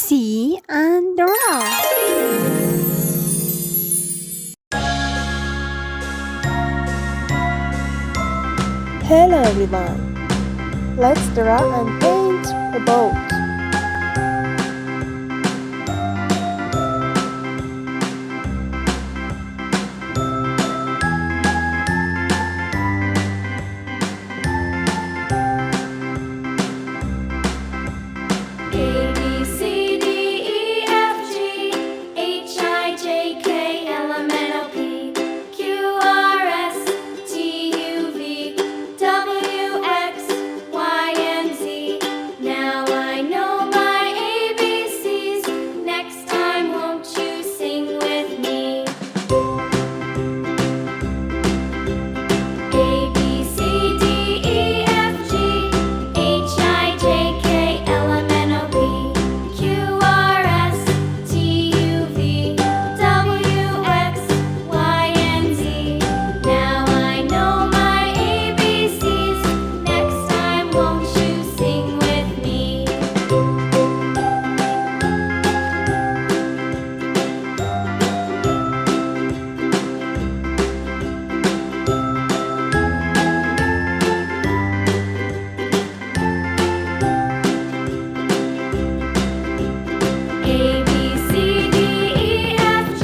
See and draw. Hello everyone. Let's draw and paint a boat. A B C D E F G H I J K L M N O P Q R S T U V W X Y and Z. Now I know my ABCs. Next time, won't you sing with me? A B C D E F G H I J K L M N O P Q R S T U V W X Y and Z. Now I know my ABCs. Next time, won't you sing with me? A B C D E F G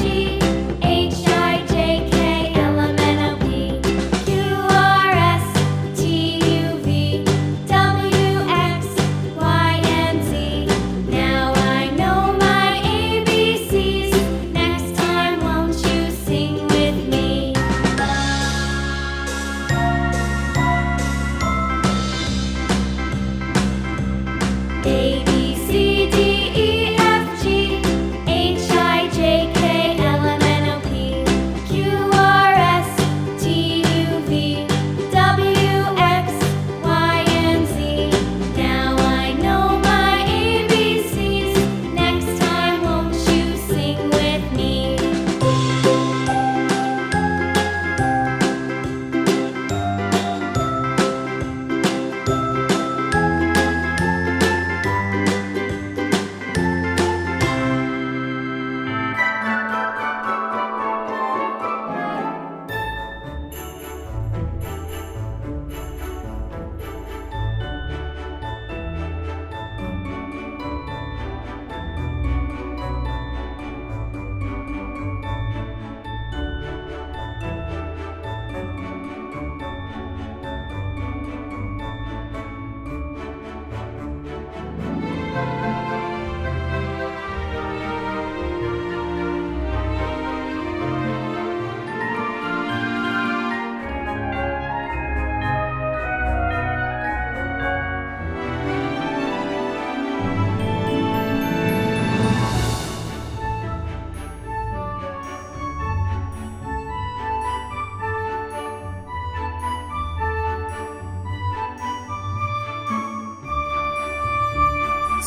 H I J K L M N O P Q R S T U V W X Y and Z. Now I know my ABCs. Next time, won't you sing with me? A B C D E F G H I J K L M N O P Q R S T U V W X Y and Z. Now I know my ABCs. Next time, won't you sing with me?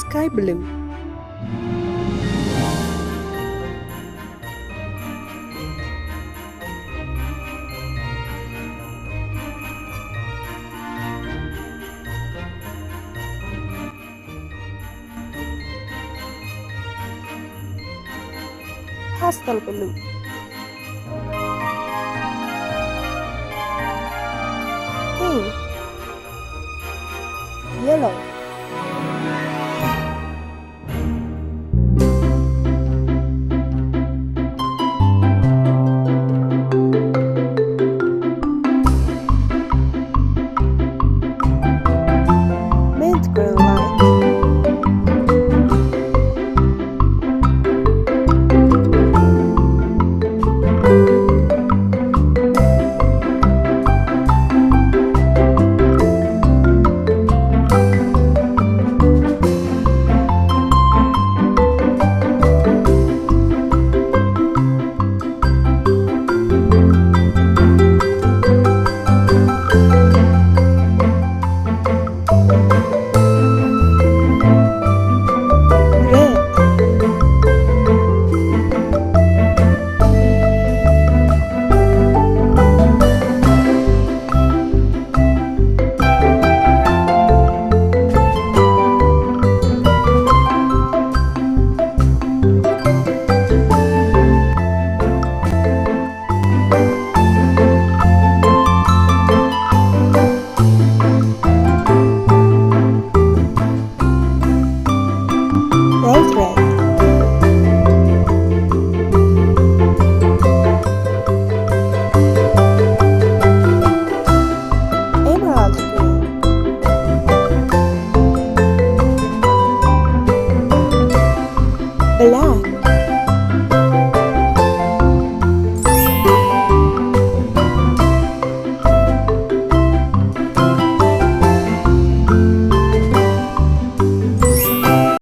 Sky blue. Pastel blue. Pink. Yellow.